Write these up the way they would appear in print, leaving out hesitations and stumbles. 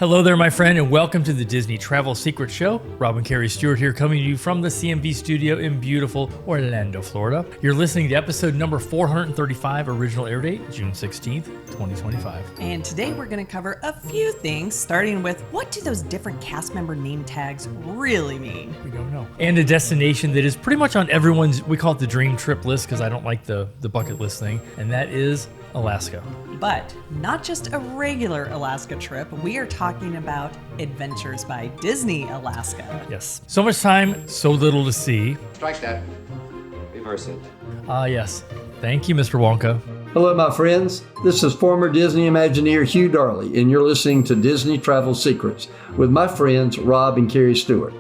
Hello there, my friend, and welcome to the Disney Travel Secrets Show. Rob and Kerri Stuart here, coming to you from the CMV studio in beautiful Orlando, Florida. You're listening to episode number 435, original air date, June 16th, 2025. And today we're going to cover a few things, starting with what do those different cast member name tags really mean? We don't know. And a destination that is pretty much on everyone's, we call it the dream trip list because I don't like the bucket list thing, and that is Alaska. But not just a regular Alaska trip. We are talking about Adventures by Disney Alaska. Yes. So much time, so little to see. Strike that. Reverse it. Yes. Thank you, Mr. Wonka. Hello, my friends. This is former Disney Imagineer Hugh Darley, and you're listening to Disney Travel Secrets with my friends Rob and Kerri Stuart.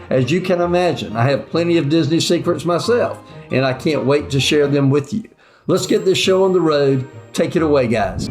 As you can imagine, I have plenty of Disney secrets myself, and I can't wait to share them with you. Let's get this show on the road. Take it away, guys.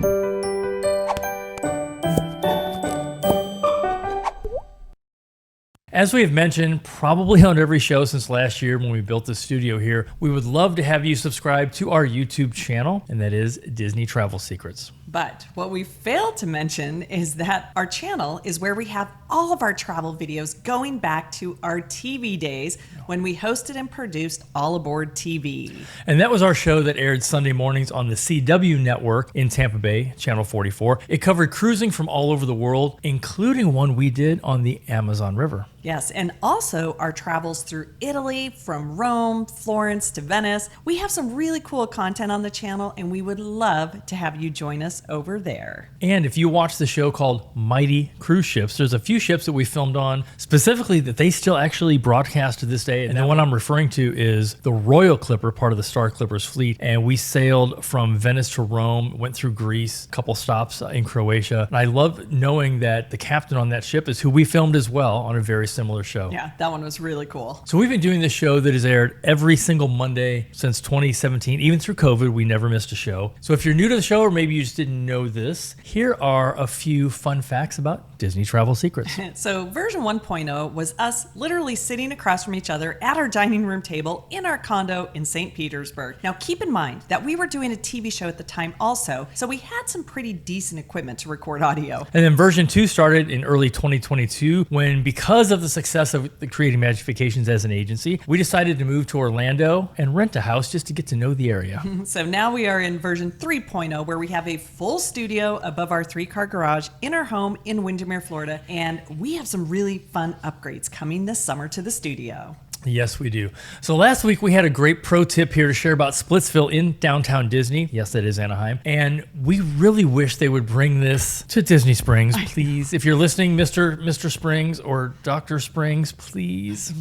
As we have mentioned, probably on every show since last year when we built the studio here, we would love to have you subscribe to our YouTube channel, and that is Disney Travel Secrets. But what we failed to mention is that our channel is where we have all of our travel videos going back to our TV days when we hosted and produced All Aboard TV. And that was our show that aired Sunday mornings on the CW network in Tampa Bay, Channel 44. It covered cruising from all over the world, including one we did on the Amazon River. Yes, and also our travels through Italy, from Rome, Florence to Venice. We have some really cool content on the channel, and we would love to have you join us over there. And if you watch the show called Mighty Cruise Ships, there's a few ships that we filmed on specifically that they still actually broadcast to this day. And the one I'm referring to is the Royal Clipper, part of the Star Clippers fleet. And we sailed from Venice to Rome, went through Greece, a couple stops in Croatia. And I love knowing that the captain on that ship is who we filmed as well on a very similar show. Yeah, that one was really cool. So we've been doing this show that has aired every single Monday since 2017. Even through COVID, we never missed a show. So if you're new to the show, or maybe you just didn't know this, here are a few fun facts about Disney Travel Secrets. So version 1.0 was us literally sitting across from each other at our dining room table in our condo in St. Petersburg. Now keep in mind that we were doing a TV show at the time also, so we had some pretty decent equipment to record audio. And then version 2 started in early 2022 when, because of the success of the Creating Magic Vacations as an agency, we decided to move to Orlando and rent a house just to get to know the area. So now we are in version 3.0 where we have a full studio above our 3-car garage in our home in Windermere, Florida, and we have some really fun upgrades coming this summer to the studio. Yes, we do. So last week we had a great pro tip here to share about Splitsville in downtown Disney. Yes, that is Anaheim. And we really wish they would bring this to Disney Springs, please. If you're listening, Mr. Springs or Dr. Springs, please.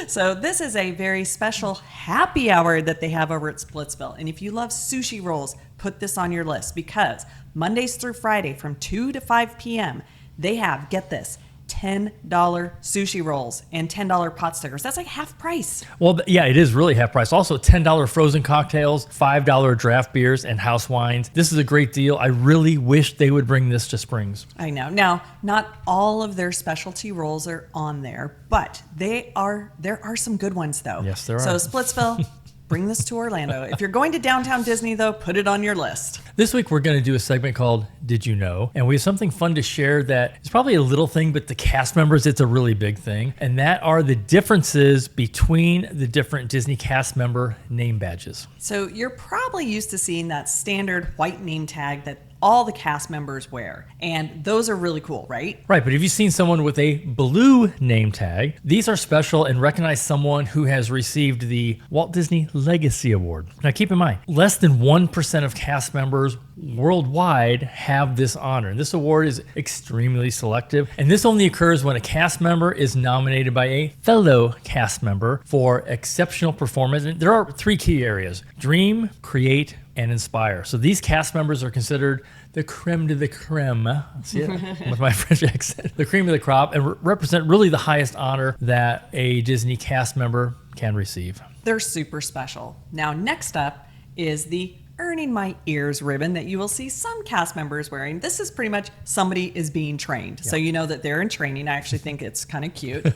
So this is a very special happy hour that they have over at Splitsville. And if you love sushi rolls, put this on your list because Mondays through Friday from 2 to 5 p.m., they have, get this, $10 sushi rolls and $10 pot stickers. That's like half price. Well, yeah, it is really half price. Also, $10 frozen cocktails, $5 draft beers, and house wines. This is a great deal. I really wish they would bring this to Springs. I know. Now, not all of their specialty rolls are on there, but there are some good ones, though. Yes, there are. So, Splitsville, bring this to Orlando. If you're going to downtown Disney, though, put it on your list. This week, we're going to do a segment called Did You Know? And we have something fun to share that is probably a little thing, but the cast members, it's a really big thing. And that are the differences between the different Disney cast member name badges. So you're probably used to seeing that standard white name tag that all the cast members wear. And those are really cool, right? Right, but if you've seen someone with a blue name tag, these are special and recognize someone who has received the Walt Disney Legacy Award. Now keep in mind, less than 1% of cast members worldwide have this honor. This award is extremely selective, and this only occurs when a cast member is nominated by a fellow cast member for exceptional performance. And there are 3 key areas: dream, create, and inspire. So these cast members are considered the creme de la creme, see it with my French accent, the cream of the crop, and represent really the highest honor that a Disney cast member can receive. They're super special. Now, next up is the earning my ears ribbon that you will see some cast members wearing. This is pretty much somebody is being trained. So you know that they're in training. I actually think it's kind of cute.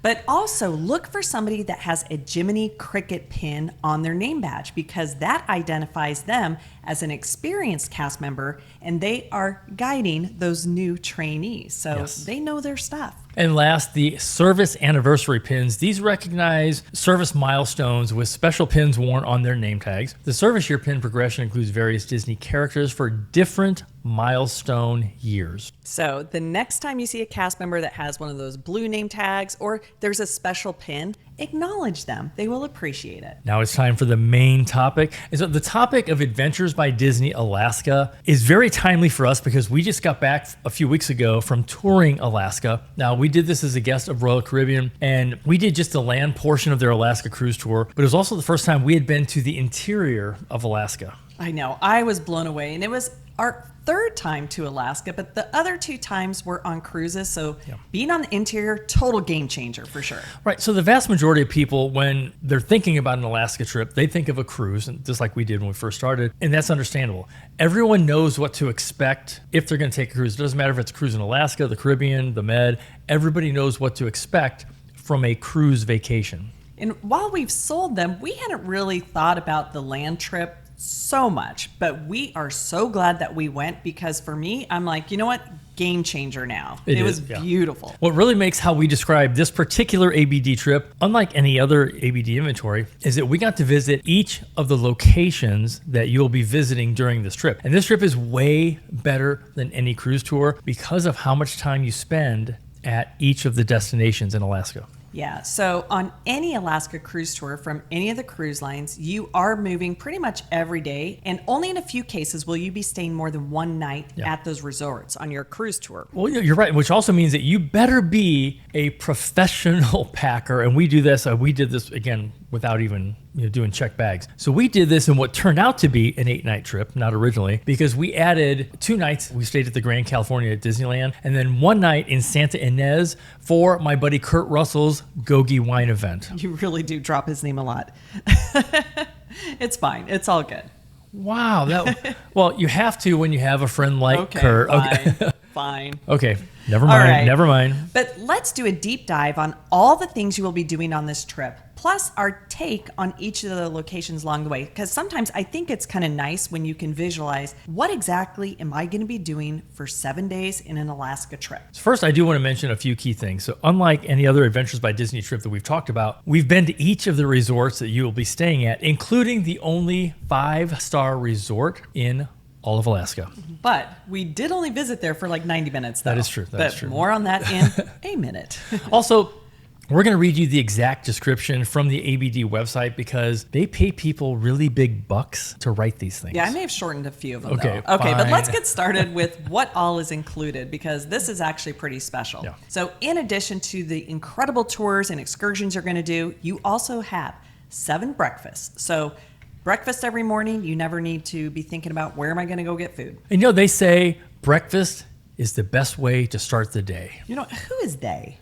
But also look for somebody that has a Jiminy Cricket pin on their name badge, because that identifies them as an experienced cast member, and they are guiding those new trainees. So they know their stuff. And last, the service anniversary pins. These recognize service milestones with special pins worn on their name tags. The service year pin progression includes various Disney characters for different milestone years. So the next time you see a cast member that has one of those blue name tags or there's a special pin, acknowledge them. They will appreciate it. Now it's time for the main topic. And so the topic of Adventures by Disney Alaska is very timely for us because we just got back a few weeks ago from touring Alaska. Now we did this as a guest of Royal Caribbean, and we did just the land portion of their Alaska cruise tour, but it was also the first time we had been to the interior of Alaska. I know, I was blown away, and it was our third time to Alaska, but the other 2 times were on cruises. So being on the interior, total game changer for sure. Right. So the vast majority of people, when they're thinking about an Alaska trip, they think of a cruise, and just like we did when we first started. And that's understandable. Everyone knows what to expect if they're going to take a cruise. It doesn't matter if it's a cruise in Alaska, the Caribbean, the Med. Everybody knows what to expect from a cruise vacation. And while we've sold them, we hadn't really thought about the land trip so much, but we are so glad that we went, because for me, I'm like, you know what? Game changer now. It was beautiful. What really makes how we describe this particular ABD trip, unlike any other ABD inventory, is that we got to visit each of the locations that you'll be visiting during this trip. And this trip is way better than any cruise tour because of how much time you spend at each of the destinations in Alaska. Yeah, so on any Alaska cruise tour from any of the cruise lines, you are moving pretty much every day, and only in a few cases will you be staying more than one night at those resorts on your cruise tour. Well, you're right, which also means that you better be a professional packer, and we do this. We did this again without even doing check bags. So we did this in what turned out to be an 8-night trip, not originally, because we added 2 nights. We stayed at the Grand California at Disneyland, and then 1 night in Santa Ynez for my buddy Kurt Russell's Gogi wine event. You really do drop his name a lot. It's fine. It's all good. Wow. Well, you have to when you have a friend like Kurt. Fine. Fine. Okay. Never mind. All right. Never mind. But let's do a deep dive on all the things you will be doing on this trip, plus our take on each of the locations along the way. Because sometimes I think it's kind of nice when you can visualize what exactly am I going to be doing for 7 days in an Alaska trip. First, I do want to mention a few key things. So unlike any other Adventures by Disney trip that we've talked about, we've been to each of the resorts that you will be staying at, including the only 5-star resort in all of Alaska. But we did only visit there for like 90 minutes, though. That is true. That is true. More on that in a minute. Also, we're going to read you the exact description from the ABD website because they pay people really big bucks to write these things. Yeah, I may have shortened a few of them, Okay, though. Okay, fine. but let's get started with what all is included, because this is actually pretty special. Yeah. So in addition to the incredible tours and excursions you're going to do, you also have 7 breakfasts. So breakfast every morning, you never need to be thinking about where am I going to go get food. And they say breakfast is the best way to start the day. Who is they?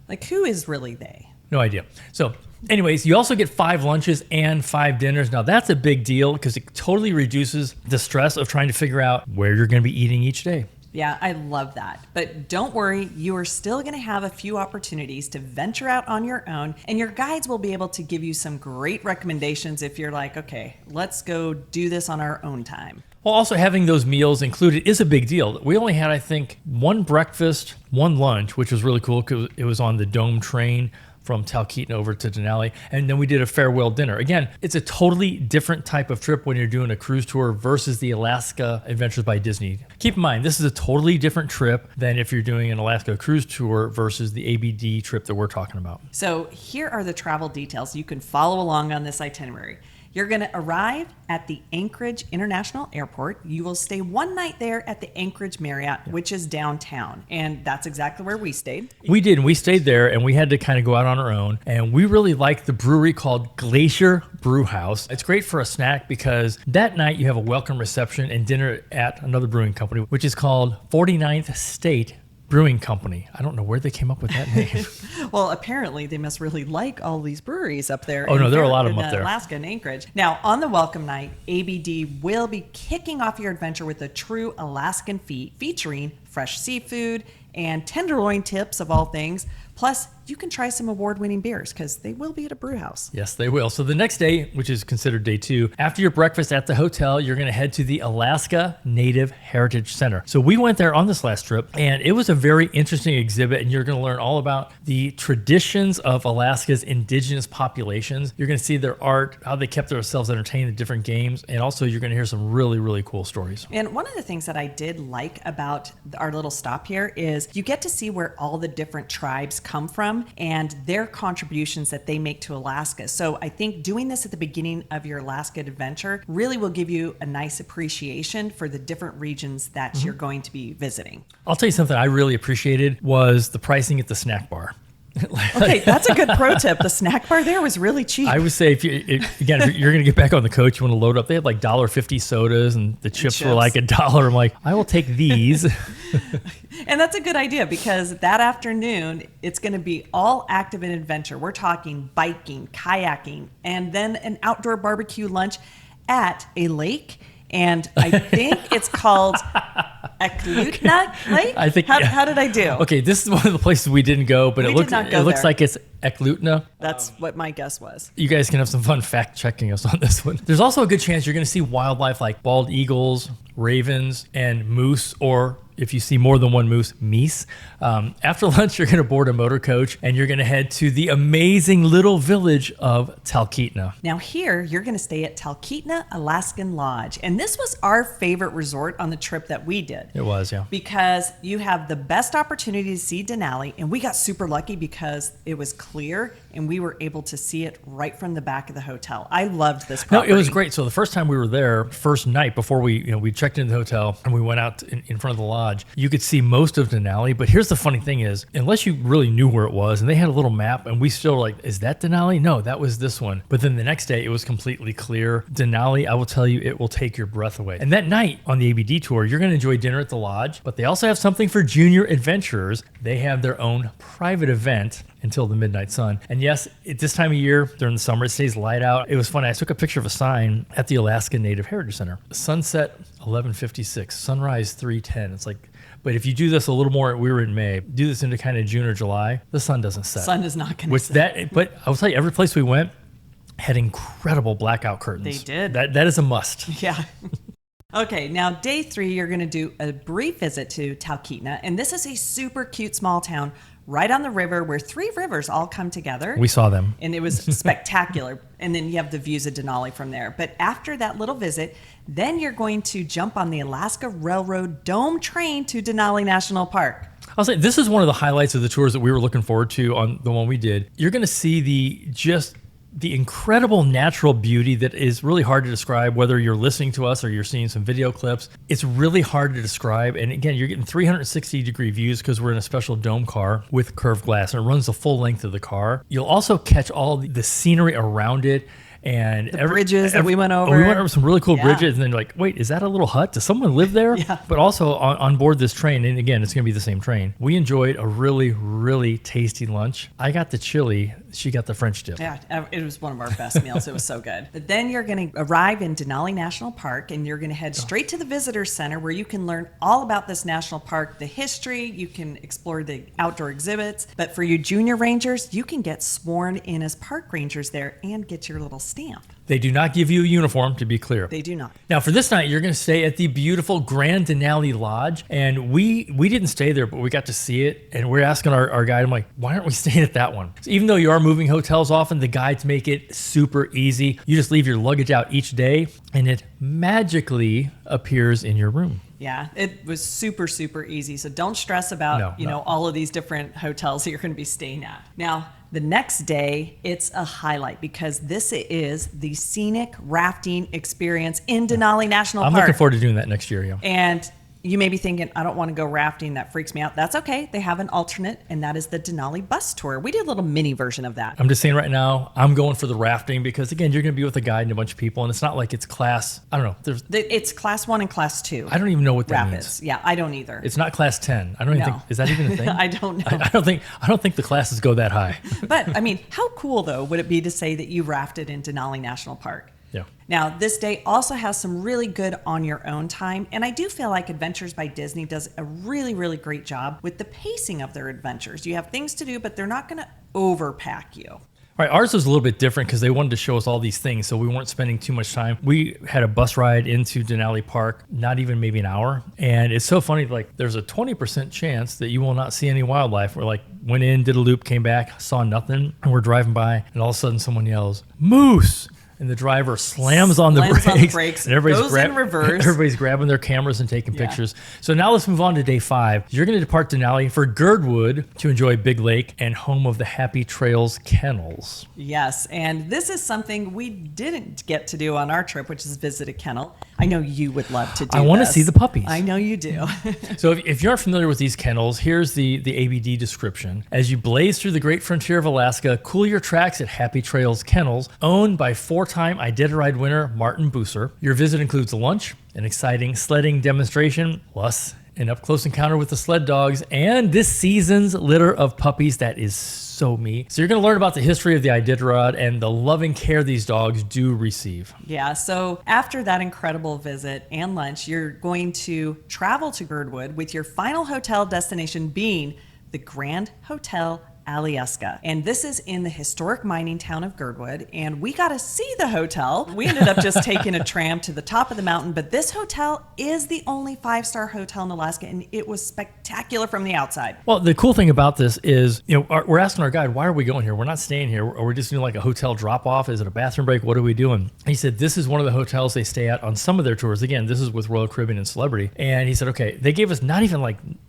Like, who is really they? No idea. So anyways, you also get 5 lunches and 5 dinners. Now that's a big deal because it totally reduces the stress of trying to figure out where you're going to be eating each day. Yeah, I love that. But don't worry, you are still going to have a few opportunities to venture out on your own, and your guides will be able to give you some great recommendations if you're like, okay, let's go do this on our own time. Well, also having those meals included is a big deal. We only had, I think, 1 breakfast, 1 lunch, which was really cool because it was on the Dome train from Talkeetna over to Denali, and then we did a farewell dinner. Again, it's a totally different type of trip when you're doing a cruise tour versus the Alaska Adventures by Disney. Keep in mind, this is a totally different trip than if you're doing an Alaska cruise tour versus the ABD trip that we're talking about. So here are the travel details. You can follow along on this itinerary. You're going to arrive at the Anchorage International Airport. You will stay 1 night there at the Anchorage Marriott, which is downtown. And that's exactly where we stayed. We did. We stayed there and we had to kind of go out on our own. And we really liked the brewery called Glacier Brew House. It's great for a snack because that night you have a welcome reception and dinner at another brewing company, which is called 49th State Brewing Company. I don't know where they came up with that name. Well, apparently they must really like all these breweries up there. Oh, no, there are a lot of them up there. Alaska and Anchorage. Now, on the welcome night, ABD will be kicking off your adventure with a true Alaskan feast featuring fresh seafood and tenderloin tips of all things. Plus, you can try some award-winning beers because they will be at a brew house. Yes, they will. So the next day, which is considered day 2, after your breakfast at the hotel, you're going to head to the Alaska Native Heritage Center. So we went there on this last trip, and it was a very interesting exhibit, and you're going to learn all about the traditions of Alaska's indigenous populations. You're going to see their art, how they kept themselves entertained in different games, and also you're going to hear some really, really cool stories. And one of the things that I did like about our little stop here is you get to see where all the different tribes come from and their contributions that they make to Alaska. So I think doing this at the beginning of your Alaska adventure really will give you a nice appreciation for the different regions that you're going to be visiting. I'll tell you something I really appreciated was the pricing at the snack bar. Okay, that's a good pro tip. The snack bar there was really cheap. I would say if you're going to get back on the coach, you want to load up. They had like $1.50 sodas, and the chips were like $1. I'm like, I will take these. And that's a good idea because that afternoon, it's going to be all active and adventure. We're talking biking, kayaking, and then an outdoor barbecue lunch at a lake. And I think it's called Talkeetna Lake. I think. How did I do? Okay, this is one of the places we didn't go, but it looks like it's Talkeetna. That's what my guess was. You guys can have some fun fact checking us on this one. There's also a good chance you're going to see wildlife like bald eagles, ravens, and moose, or if you see more than one moose, meese. After lunch, you're going to board a motor coach and you're going to head to the amazing little village of Talkeetna. Now here, you're going to stay at Talkeetna Alaskan Lodge. And this was our favorite resort on the trip that we did. It was, yeah. Because you have the best opportunity to see Denali. And we got super lucky because it was clear and we were able to see it right from the back of the hotel. I loved this property. No, it was great. So the first time we were there, first night before we checked into the hotel and we went out in front of the lodge, you could see most of Denali. But here's the funny thing is, unless you really knew where it was, and they had a little map, and we still were like, is that Denali? No, that was this one. But then the next day, it was completely clear. Denali, I will tell you, it will take your breath away. And that night on the ABD tour, you're going to enjoy dinner at the lodge, but they also have something for junior adventurers. They have their own private event until the midnight sun. And yes, at this time of year, during the summer, it stays light out. It was funny. I took a picture of a sign at the Alaska Native Heritage Center. Sunset 11:56, sunrise 3:10. It's like, but if you do this a little more, we were in May, do this into kind of June or July, the sun doesn't set. Sun is not going to set. But I will tell you, every place we went had incredible blackout curtains. They did. That is a must. Yeah. Okay, now day 3, you're going to do a brief visit to Talkeetna, and this is a super cute small town right on the river where 3 rivers all come together. We saw them. And it was spectacular. And then you have the views of Denali from there. But after that little visit, then you're going to jump on the Alaska Railroad Dome train to Denali National Park. I'll say this is one of the highlights of the tours that we were looking forward to on the one we did. You're going to see the incredible natural beauty that is really hard to describe, whether you're listening to us or you're seeing some video clips. It's really hard to describe. And again, you're getting 360-degree views because we're in a special dome car with curved glass, and it runs the full length of the car. You'll also catch all the scenery around it. And the bridges that we went over. We went over some really cool bridges, and then you're like, wait, is that a little hut? Does someone live there? Yeah. But also on board this train, and again, it's going to be the same train, we enjoyed a really, really tasty lunch. I got the chili. She got the French dip. Yeah, it was one of our best meals. It was so good. But then you're going to arrive in Denali National Park, and you're going to head straight to the Visitor Center where you can learn all about this national park, the history. You can explore the outdoor exhibits. But for you junior rangers, you can get sworn in as park rangers there and get your little stamp. They do not give you a uniform, to be clear. They do not. Now, for this night, you're going to stay at the beautiful Grand Denali Lodge. And we didn't stay there, but we got to see it. And we're asking our guide, I'm like, why aren't we staying at that one? So even though you are moving hotels often, the guides make it super easy. You just leave your luggage out each day, and it magically appears in your room. Yeah, it was super, super easy. So don't stress about, all of these different hotels that you're going to be staying at. Now, the next day, it's a highlight because this is the scenic rafting experience in Denali National Park. I'm looking forward to doing that next year, yeah. And You may be thinking, I don't want to go rafting. That freaks me out. That's okay. They have an alternate, and that is the Denali bus tour. We did a little mini version of that. I'm just saying right now, I'm going for the rafting because, again, you're going to be with a guide and a bunch of people, and it's not like it's class, I don't know. It's class 1 and class 2. I don't even know what that rapids. means. Yeah, I don't either. It's not class 10. I don't even think, is that even a thing? I don't know. I don't think the classes go that high. But, I mean, how cool, though, would it be to say that you rafted in Denali National Park? Yeah. Now, this day also has some really good on your own time, and I do feel like Adventures by Disney does a really, really great job with the pacing of their adventures. You have things to do, but they're not going to overpack you. All right, ours was a little bit different because they wanted to show us all these things, so we weren't spending too much time. We had a bus ride into Denali Park, not even maybe an hour, and it's so funny, like there's a 20% chance that you will not see any wildlife. We're like, went in, did a loop, came back, saw nothing, and we're driving by, and all of a sudden someone yells, "Moose!" And the driver slams on the brakes, and goes in reverse. Everybody's grabbing their cameras and taking pictures. So now let's move on to day 5. You're going to depart Denali for Girdwood to enjoy Big Lake and home of the Happy Trails Kennels. Yes, and this is something we didn't get to do on our trip, which is visit a kennel. I know you would love to do I want to see the puppies. I know you do. So if you aren't familiar with these kennels, here's the ABD description. As you blaze through the great frontier of Alaska, cool your tracks at Happy Trails Kennels, owned by 4-time Iditarod winner Martin Bucer. Your visit includes lunch, an exciting sledding demonstration, plus an up-close encounter with the sled dogs, and this season's litter of puppies that is so me. So you're going to learn about the history of the Iditarod and the loving care these dogs do receive. Yeah, so after that incredible visit and lunch, you're going to travel to Girdwood with your final hotel destination being the Grand Hotel Alyeska. And this is in the historic mining town of Girdwood. And we got to see the hotel. We ended up just taking a tram to the top of the mountain. But this hotel is the only 5-star hotel in Alaska. And it was spectacular from the outside. Well, the cool thing about this is, we're asking our guide, why are we going here? We're not staying here. Or we're just doing like a hotel drop off. Is it a bathroom break? What are we doing? He said, this is one of the hotels they stay at on some of their tours. Again, this is with Royal Caribbean and Celebrity. And he said, okay, they gave us not even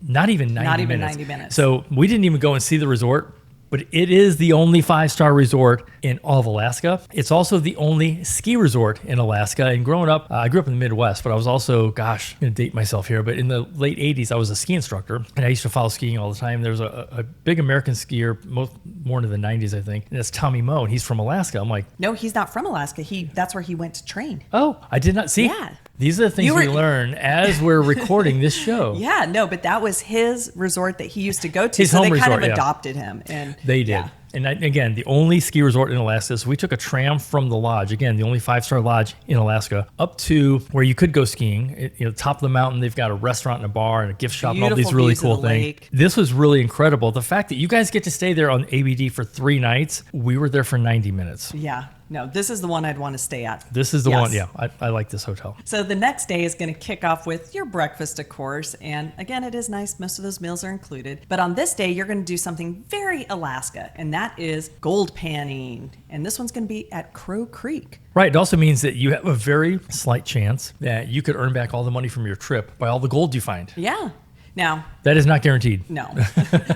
90 minutes. So we didn't even go and see the resort. But it is the only 5-star resort in all of Alaska. It's also the only ski resort in Alaska. And growing up, I grew up in the Midwest, but I was also, I'm going to date myself here, but in the late 80s, I was a ski instructor, and I used to follow skiing all the time. There was a big American skier, more into the 90s, I think, and that's Tommy Moe, and he's from Alaska. I'm like, no, he's not from Alaska. That's where he went to train. Oh, I did not see. Yeah. These are the things we learn as we're recording this show. Yeah, no, but that was his resort that he used to go to. His so home they kind resort, of adopted him. And they did. Yeah. And again, the only ski resort in Alaska. So we took a tram from the lodge, again, the only 5-star lodge in Alaska, up to where you could go skiing. Top of the mountain, they've got a restaurant and a bar and a gift shop and all these really cool things. This was really incredible. The fact that you guys get to stay there on ABD for 3 nights, we were there for 90 minutes. Yeah. No, this is the one I'd want to stay at. This is the one, yeah. I like this hotel. So the next day is going to kick off with your breakfast, of course. And again, it is nice. Most of those meals are included. But on this day, you're going to do something very Alaska, and that is gold panning. And this one's going to be at Crow Creek. Right. It also means that you have a very slight chance that you could earn back all the money from your trip by all the gold you find. Yeah. Now, that is not guaranteed. No.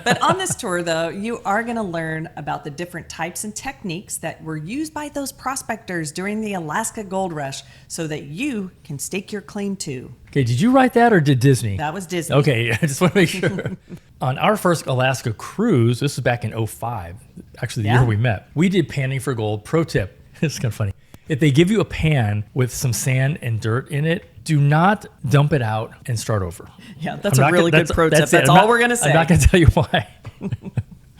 But on this tour, though, you are going to learn about the different types and techniques that were used by those prospectors during the Alaska Gold Rush so that you can stake your claim too. Okay, did you write that or did Disney? That was Disney. Okay, I just want to make sure. On our first Alaska cruise, this was back in 2005, actually the year we met, we did panning for gold. Pro tip, it's kind of funny. If they give you a pan with some sand and dirt in it, do not dump it out and start over. Yeah, that's a really good pro tip. That's all we're going to say. I'm not going to tell you why.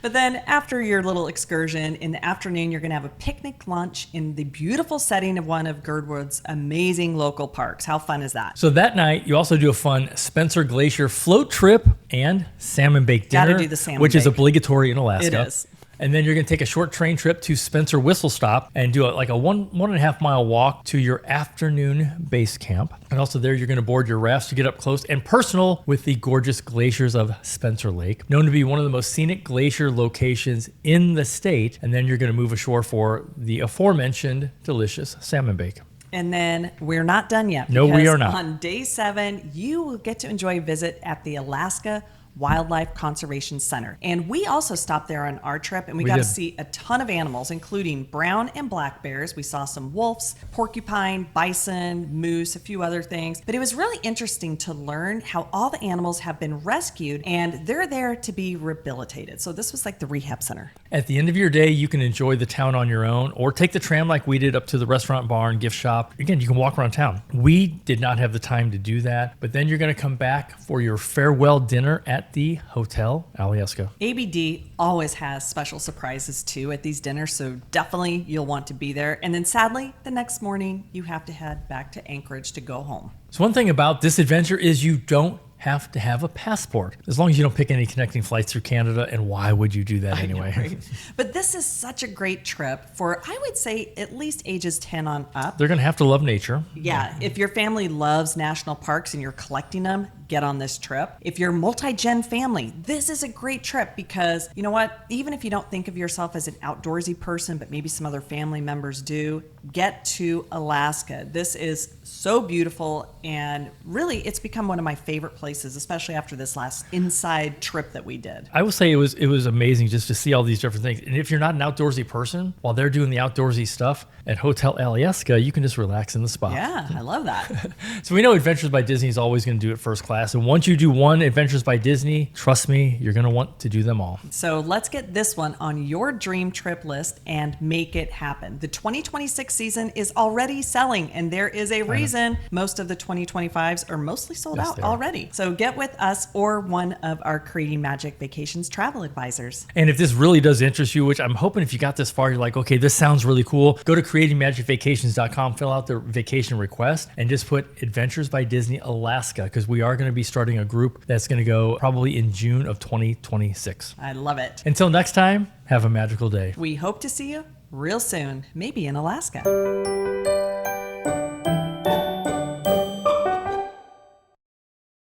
But then after your little excursion, in the afternoon, you're going to have a picnic lunch in the beautiful setting of one of Girdwood's amazing local parks. How fun is that? So that night, you also do a fun Spencer Glacier float trip and salmon bake dinner, gotta do the salmon which bake. is obligatory in Alaska. It is. And then you're going to take a short train trip to Spencer Whistle Stop and do a 1.5 mile walk to your afternoon base camp. And also there, you're going to board your rafts to get up close and personal with the gorgeous glaciers of Spencer Lake, known to be one of the most scenic glacier locations in the state. And then you're going to move ashore for the aforementioned delicious salmon bake. And then we're not done yet. No, we are not. On day 7, you will get to enjoy a visit at the Alaska Wildlife Conservation Center. And we also stopped there on our trip, and we got to see a ton of animals, including brown and black bears. We saw some wolves, porcupine, bison, moose, a few other things. But it was really interesting to learn how all the animals have been rescued and they're there to be rehabilitated. So this was like the rehab center. At the end of your day, you can enjoy the town on your own or take the tram like we did up to the restaurant, bar, and gift shop. Again, you can walk around town. We did not have the time to do that, but then you're going to come back for your farewell dinner at the Hotel Alyeska. ABD always has special surprises too at these dinners, so definitely you'll want to be there. And then sadly, the next morning, you have to head back to Anchorage to go home. So one thing about this adventure is you don't have to have a passport, as long as you don't pick any connecting flights through Canada. And why would you do that anyway? I know, right? But this is such a great trip for, I would say, at least ages 10 on up. They're going to have to love nature. Yeah, if your family loves national parks and you're collecting them, get on this trip. If you're a multi-gen family, this is a great trip because, you know what, even if you don't think of yourself as an outdoorsy person, but maybe some other family members do, get to Alaska. This is so beautiful, and really it's become one of my favorite places, especially after this last inside trip that we did. I will say it was amazing just to see all these different things. And if you're not an outdoorsy person, while they're doing the outdoorsy stuff at Hotel Alyeska, you can just relax in the spa. Yeah, I love that. So we know Adventures by Disney is always going to do it first class. And once you do one Adventures by Disney, trust me, you're going to want to do them all. So let's get this one on your dream trip list and make it happen. The 2026 season is already selling, and there is a reason most of the 2025s are mostly sold out already. So get with us or one of our Creating Magic Vacations travel advisors. And if this really does interest you, which I'm hoping if you got this far, you're like, okay, this sounds really cool, go to creatingmagicvacations.com, fill out the vacation request, and just put Adventures by Disney Alaska, because we are going to be starting a group that's going to go probably in June of 2026. I love it. Until next time, have a magical day. We hope to see you real soon, maybe in Alaska.